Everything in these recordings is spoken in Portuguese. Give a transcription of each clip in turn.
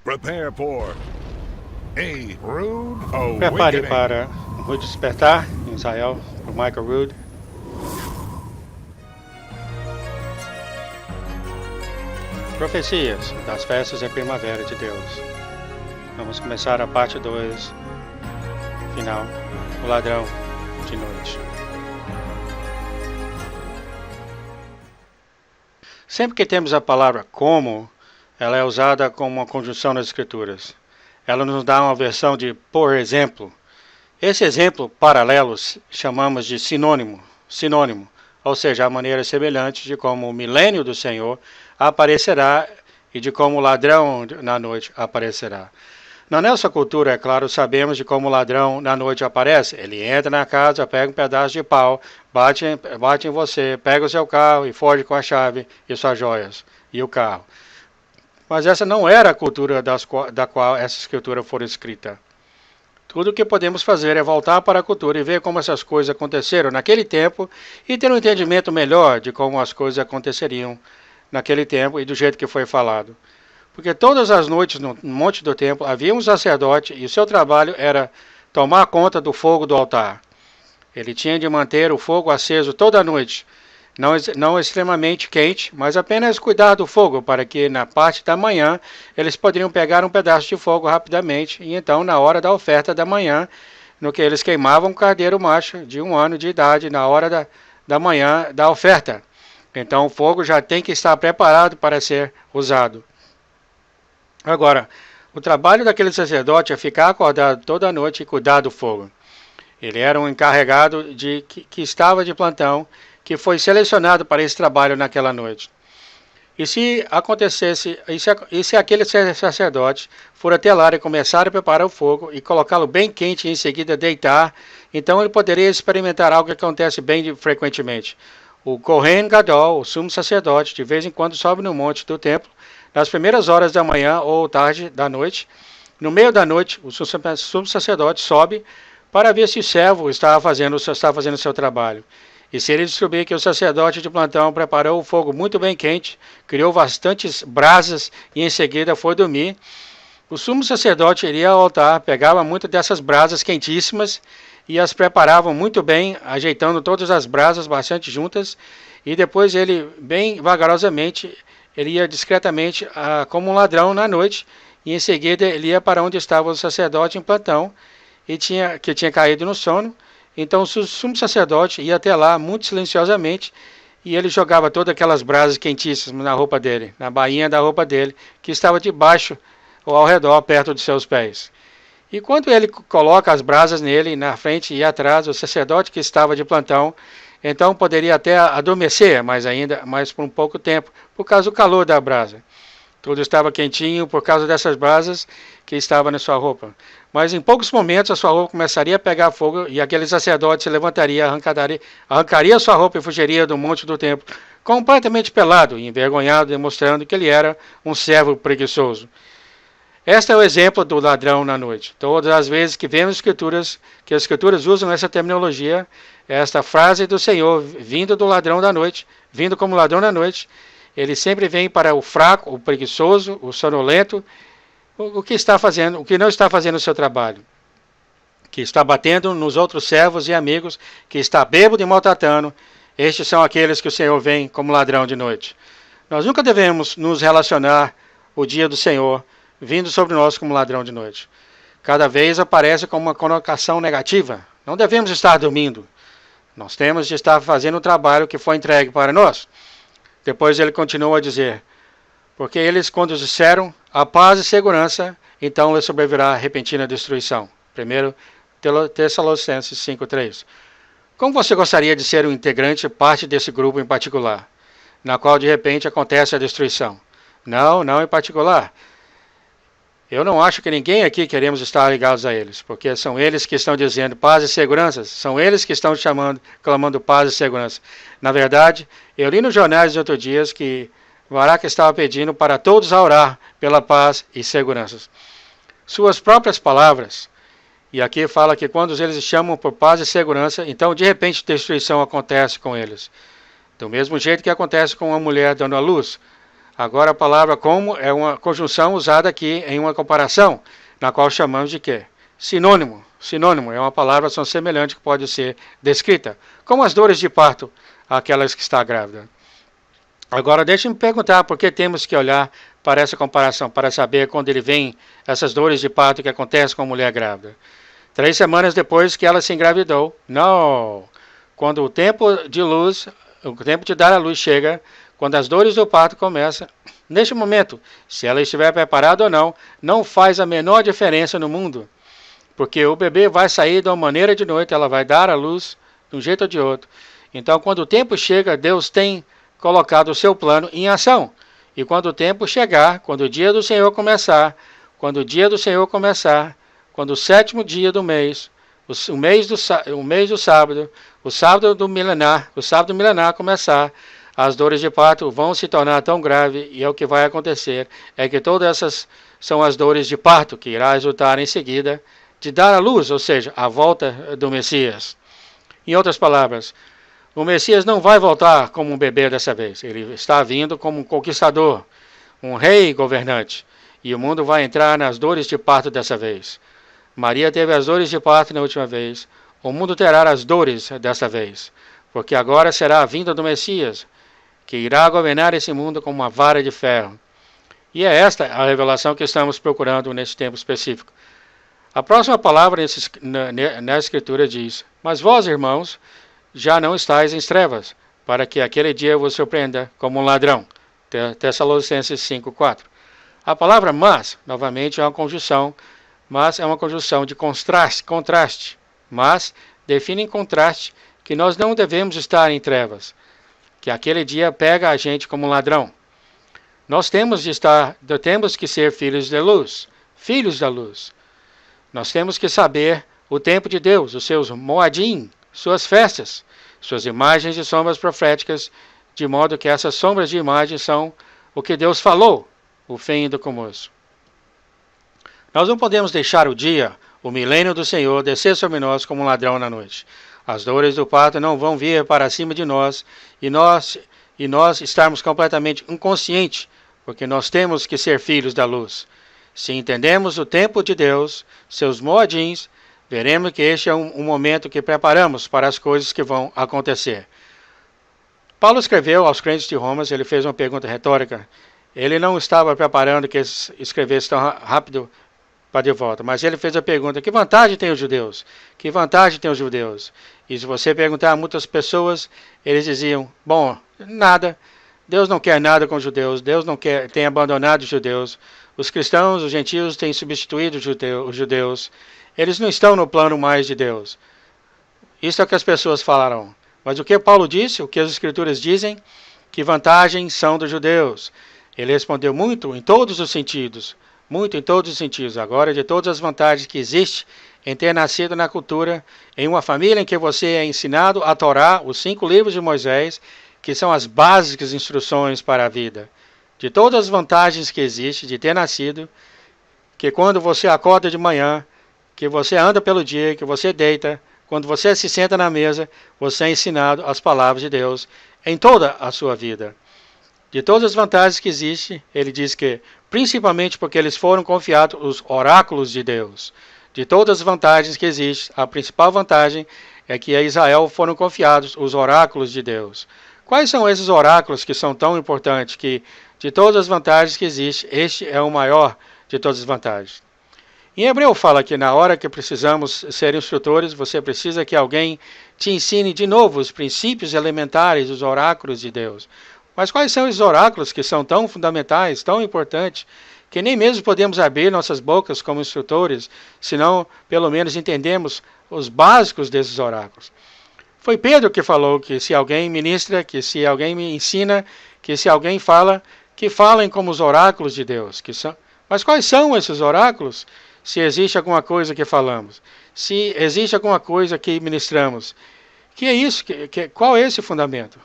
Prepare for a rude Prepare awakening. para um rude despertar em Israel, por Michael Rood. Profecias das festas da primavera de Deus. Vamos começar a parte 2, final, o ladrão de noite. Sempre que temos a palavra como, ela é usada como uma conjunção nas escrituras. Ela nos dá uma versão de por exemplo. Esse exemplo paralelo chamamos de sinônimo, ou seja, a maneira semelhante de como o milênio do Senhor aparecerá e de como o ladrão na noite aparecerá. Na nossa cultura, é claro, sabemos de como o ladrão na noite aparece. Ele entra na casa, pega um pedaço de pau, bate em você, pega o seu carro e foge com a chave e suas joias e o carro. Mas essa não era a cultura da qual essa escritura foi escrita. Tudo o que podemos fazer é voltar para a cultura e ver como essas coisas aconteceram naquele tempo e ter um entendimento melhor de como as coisas aconteceriam naquele tempo e do jeito que foi falado. Porque todas as noites no Monte do Templo havia um sacerdote e o seu trabalho era tomar conta do fogo do altar. Ele tinha de manter o fogo aceso toda a noite, não extremamente quente, mas apenas cuidar do fogo para que na parte da manhã eles poderiam pegar um pedaço de fogo rapidamente e então na hora da oferta da manhã, no que eles queimavam um carneiro macho de 1 ano de idade na hora da manhã da oferta. Então o fogo já tem que estar preparado para ser usado. Agora, o trabalho daquele sacerdote é ficar acordado toda a noite e cuidar do fogo. Ele era um encarregado que estava de plantão, que foi selecionado para esse trabalho naquela noite. E se acontecesse, e se aquele sacerdote for até lá e começar a preparar o fogo e colocá-lo bem quente e em seguida deitar, então ele poderia experimentar algo que acontece bem frequentemente. O Kohen Gadol, o sumo sacerdote, de vez em quando sobe no monte do templo, nas primeiras horas da manhã ou tarde da noite. No meio da noite, o sumo sacerdote sobe para ver se o servo está fazendo o seu trabalho. E se ele descobrir que o sacerdote de plantão preparou o fogo muito bem quente, criou bastantes brasas e em seguida foi dormir, o sumo sacerdote iria ao altar, pegava muitas dessas brasas quentíssimas e as preparava muito bem, ajeitando todas as brasas bastante juntas, e depois ele, bem vagarosamente, ele ia discretamente como um ladrão na noite, e em seguida ele ia para onde estava o sacerdote em plantão, que tinha caído no sono. Então o sumo sacerdote ia até lá muito silenciosamente e ele jogava todas aquelas brasas quentíssimas na roupa dele, na bainha da roupa dele, que estava debaixo ou ao redor, perto de seus pés. E quando ele coloca as brasas nele, na frente e atrás, o sacerdote que estava de plantão, então poderia até adormecer, mas por um pouco tempo, por causa do calor da brasa. Tudo estava quentinho por causa dessas brasas que estavam na sua roupa. Mas em poucos momentos a sua roupa começaria a pegar fogo e aquele sacerdote se levantaria, arrancaria sua roupa e fugiria do monte do templo, completamente pelado e envergonhado, demonstrando que ele era um servo preguiçoso. Este é o exemplo do ladrão na noite. Todas as vezes que vemos que as escrituras usam essa terminologia, esta frase do Senhor, vindo do ladrão da noite, vindo como ladrão da noite, ele sempre vem para o fraco, o preguiçoso, o sonolento, o que não está fazendo o seu trabalho, que está batendo nos outros servos e amigos, que está bêbado e maltratando. Estes são aqueles que o Senhor vem como ladrão de noite. Nós nunca devemos nos relacionar o dia do Senhor vindo sobre nós como ladrão de noite. Cada vez aparece como uma conotação negativa. Não devemos estar dormindo. Nós temos de estar fazendo o trabalho que foi entregue para nós. Depois ele continua a dizer, porque eles quando disseram a paz e segurança, então lhe sobrevirá repentina destruição. 1 Tessalonicenses 5:3. Como você gostaria de ser um integrante, parte desse grupo em particular, na qual de repente acontece a destruição? Não em particular. Eu não acho que ninguém aqui queremos estar ligados a eles, porque são eles que estão dizendo paz e segurança, são eles que estão clamando paz e segurança. Na verdade, eu li nos jornais de outros dias que Barak estava pedindo para todos a orar pela paz e segurança. Suas próprias palavras, e aqui fala que quando eles chamam por paz e segurança, então de repente destruição acontece com eles. Do mesmo jeito que acontece com uma mulher dando à luz. Agora a palavra como é uma conjunção usada aqui em uma comparação, na qual chamamos de quê? Sinônimo. Sinônimo é uma palavra são semelhante que pode ser descrita, como as dores de parto, aquelas que está grávida. Agora deixe-me perguntar por que temos que olhar para essa comparação, para saber quando ele vem essas dores de parto que acontecem com a mulher grávida. 3 semanas depois que ela se engravidou. Não! Quando o tempo de luz, o tempo de dar a luz chega, quando as dores do parto começam, neste momento, se ela estiver preparada ou não, não faz a menor diferença no mundo. Porque o bebê vai sair de uma maneira de noite, ela vai dar a luz de um jeito ou de outro. Então, quando o tempo chega, Deus tem colocado o seu plano em ação. E quando o tempo chegar, quando o dia do Senhor começar, quando o sétimo dia do mês, o mês do sábado, o sábado milenar começar, as dores de parto vão se tornar tão graves e é o que vai acontecer, é que todas essas são as dores de parto que irá resultar em seguida de dar à luz, ou seja, a volta do Messias. Em outras palavras, o Messias não vai voltar como um bebê dessa vez, ele está vindo como um conquistador, um rei governante, e o mundo vai entrar nas dores de parto dessa vez. Maria teve as dores de parto na última vez, o mundo terá as dores dessa vez, porque agora será a vinda do Messias, que irá governar esse mundo com uma vara de ferro. E é esta a revelação que estamos procurando nesse tempo específico. A próxima palavra na Escritura diz: mas vós, irmãos, já não estáis em trevas, para que aquele dia vos surpreenda como um ladrão. Tessalonicenses 5:4. A palavra mas, novamente, é uma conjunção, mas é uma conjunção de contraste. Mas define em contraste que nós não devemos estar em trevas, que aquele dia pega a gente como um ladrão. Nós temos que ser filhos da luz, filhos da luz. Nós temos que saber o tempo de Deus, os seus moadim, suas festas, suas imagens e sombras proféticas, de modo que essas sombras de imagem são o que Deus falou, o fim do começo. Nós não podemos deixar o dia, o milênio do Senhor, descer sobre nós como um ladrão na noite. As dores do parto não vão vir para cima de nós e nós estarmos completamente inconscientes, porque nós temos que ser filhos da luz. Se entendemos o tempo de Deus, seus moadins, veremos que este é um momento que preparamos para as coisas que vão acontecer. Paulo escreveu aos crentes de Roma, ele fez uma pergunta retórica. Ele não estava preparando que eles escrevessem tão rápido para de volta, mas ele fez a pergunta: que vantagem tem os judeus? Que vantagem tem os judeus? E se você perguntar a muitas pessoas, eles diziam: bom, nada. Deus não quer nada com os judeus. Deus não tem abandonado os judeus. Os cristãos, os gentios têm substituído os judeus. Eles não estão no plano mais de Deus. Isso é o que as pessoas falaram. Mas o que Paulo disse, o que as escrituras dizem, que vantagens são dos judeus? Ele respondeu muito em todos os sentidos. Muito em todos os sentidos. Agora, de todas as vantagens que existe em ter nascido na cultura, em uma família em que você é ensinado a Torá, os 5 livros de Moisés, que são as básicas instruções para a vida. De todas as vantagens que existe de ter nascido, que quando você acorda de manhã, que você anda pelo dia, que você deita, quando você se senta na mesa, você é ensinado as palavras de Deus em toda a sua vida. De todas as vantagens que existem, ele diz que, principalmente porque eles foram confiados os oráculos de Deus. De todas as vantagens que existem, a principal vantagem é que a Israel foram confiados os oráculos de Deus. Quais são esses oráculos que são tão importantes que, de todas as vantagens que existem, este é o maior de todas as vantagens? Em Hebreu fala que na hora que precisamos ser instrutores, você precisa que alguém te ensine de novo os princípios elementares dos oráculos de Deus. Mas quais são os oráculos que são tão fundamentais, tão importantes, que nem mesmo podemos abrir nossas bocas como instrutores, senão pelo menos entendemos os básicos desses oráculos? Foi Pedro que falou que se alguém ministra, que se alguém me ensina, que se alguém fala, que falem como os oráculos de Deus. Mas quais são esses oráculos? Se existe alguma coisa que falamos, se existe alguma coisa que ministramos, que é isso? Qual é esse fundamento?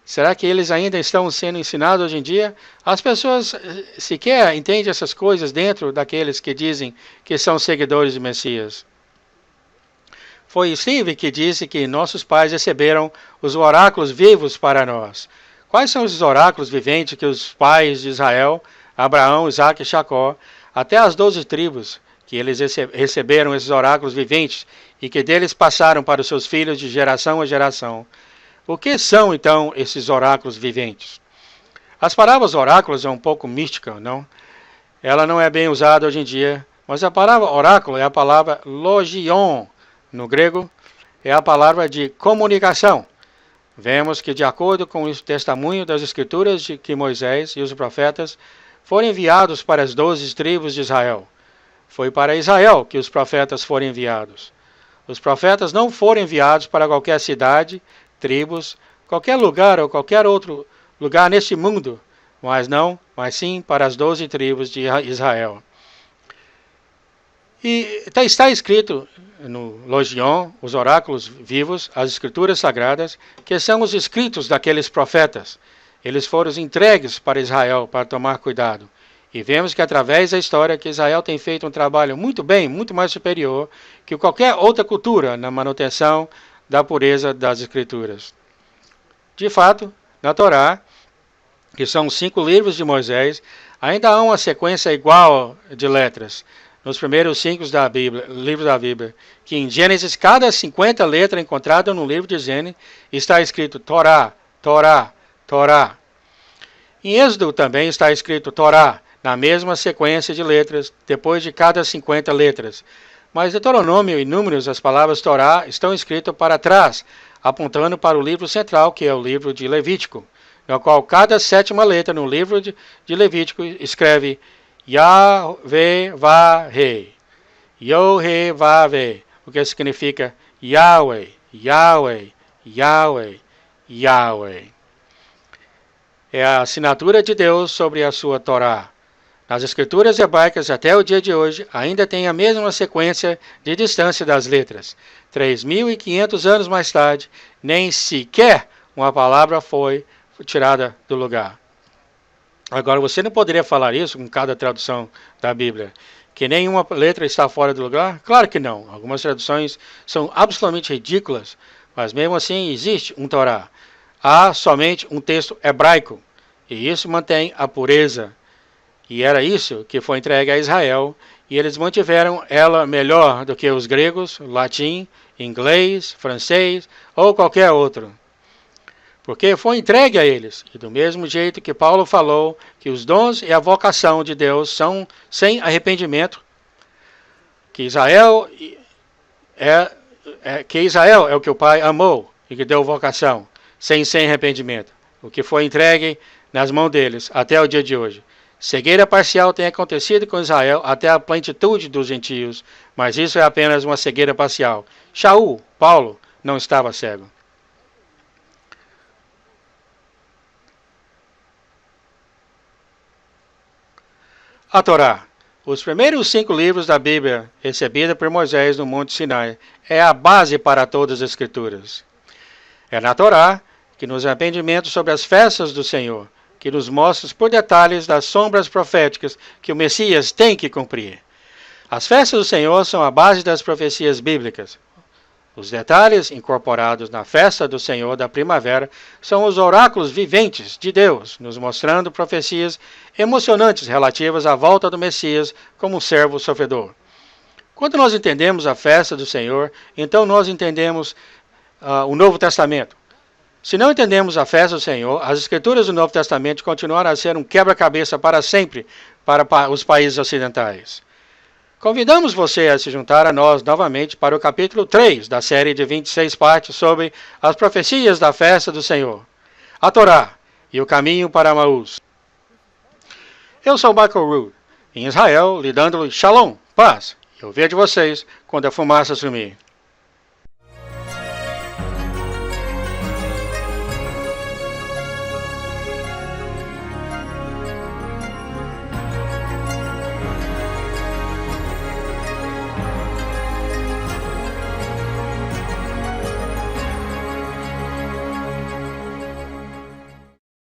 Será que eles ainda estão sendo ensinados hoje em dia? As pessoas sequer entendem essas coisas dentro daqueles que dizem que são seguidores de Messias. Foi Steve que disse que nossos pais receberam os oráculos vivos para nós. Quais são esses oráculos viventes que os pais de Israel, Abraão, Isaque e Jacó, até as 12 tribos, que eles receberam esses oráculos viventes e que deles passaram para os seus filhos de geração a geração? O que são, então, esses oráculos viventes? As palavras oráculos é um pouco mística, não? Ela não é bem usada hoje em dia, mas a palavra oráculo é a palavra logion, no grego, é a palavra de comunicação. Vemos que, de acordo com o testemunho das Escrituras, de que Moisés e os profetas foram enviados para as 12 tribos de Israel. Foi para Israel que os profetas foram enviados. Os profetas não foram enviados para qualquer cidade, tribos, qualquer lugar ou qualquer outro lugar neste mundo, mas sim para as 12 tribos de Israel. E está escrito no Logion, os oráculos vivos, as escrituras sagradas, que são os escritos daqueles profetas. Eles foram entregues para Israel para tomar cuidado. E vemos que através da história que Israel tem feito um trabalho muito mais superior que qualquer outra cultura na manutenção da pureza das escrituras. De fato, na Torá, que são os 5 livros de Moisés, ainda há uma sequência igual de letras. Nos primeiros 5 livros da Bíblia, que em Gênesis, cada 50 letras encontradas no livro de Gênesis, está escrito Torá, Torá, Torá. Em Êxodo também está escrito Torá, na mesma sequência de letras, depois de cada 50 letras. Mas em Deuteronômio e Números, as palavras Torá estão escritas para trás, apontando para o livro central, que é o livro de Levítico, no qual cada 7ª letra no livro de Levítico escreve Yahvé-Vá-He, Yohe-Vá-Ve, o que significa Yahweh, Yahweh, Yahweh, Yahweh. É a assinatura de Deus sobre a sua Torá. Nas escrituras hebraicas, até o dia de hoje, ainda tem a mesma sequência de distância das letras. 3.500 anos mais tarde, nem sequer uma palavra foi tirada do lugar. Agora, você não poderia falar isso com cada tradução da Bíblia, que nenhuma letra está fora do lugar? Claro que não. Algumas traduções são absolutamente ridículas, mas mesmo assim existe um Torá. Há somente um texto hebraico, e isso mantém a pureza. E era isso que foi entregue a Israel, e eles mantiveram ela melhor do que os gregos, latim, inglês, francês ou qualquer outro. Porque foi entregue a eles, e do mesmo jeito que Paulo falou que os dons e a vocação de Deus são sem arrependimento, que Israel é o que o Pai amou e que deu vocação, sem arrependimento, o que foi entregue nas mãos deles até o dia de hoje. Cegueira parcial tem acontecido com Israel até a plenitude dos gentios, mas isso é apenas uma cegueira parcial. Shaul, Paulo, não estava cego. A Torá. Os primeiros 5 livros da Bíblia, recebida por Moisés no Monte Sinai, é a base para todas as Escrituras. É na Torá que nos arrependimentos sobre as festas do Senhor, que nos mostra por detalhes das sombras proféticas que o Messias tem que cumprir. As festas do Senhor são a base das profecias bíblicas. Os detalhes incorporados na festa do Senhor da primavera são os oráculos viventes de Deus, nos mostrando profecias emocionantes relativas à volta do Messias como servo sofredor. Quando nós entendemos a festa do Senhor, então nós entendemos o Novo Testamento. Se não entendemos a festa do Senhor, as Escrituras do Novo Testamento continuarão a ser um quebra-cabeça para sempre para os países ocidentais. Convidamos você a se juntar a nós novamente para o capítulo 3 da série de 26 partes sobre as profecias da festa do Senhor, a Torá e o caminho para Emaús. Eu sou Michael Rood, em Israel, lhe dando Shalom, paz, e eu vejo vocês quando a fumaça sumir.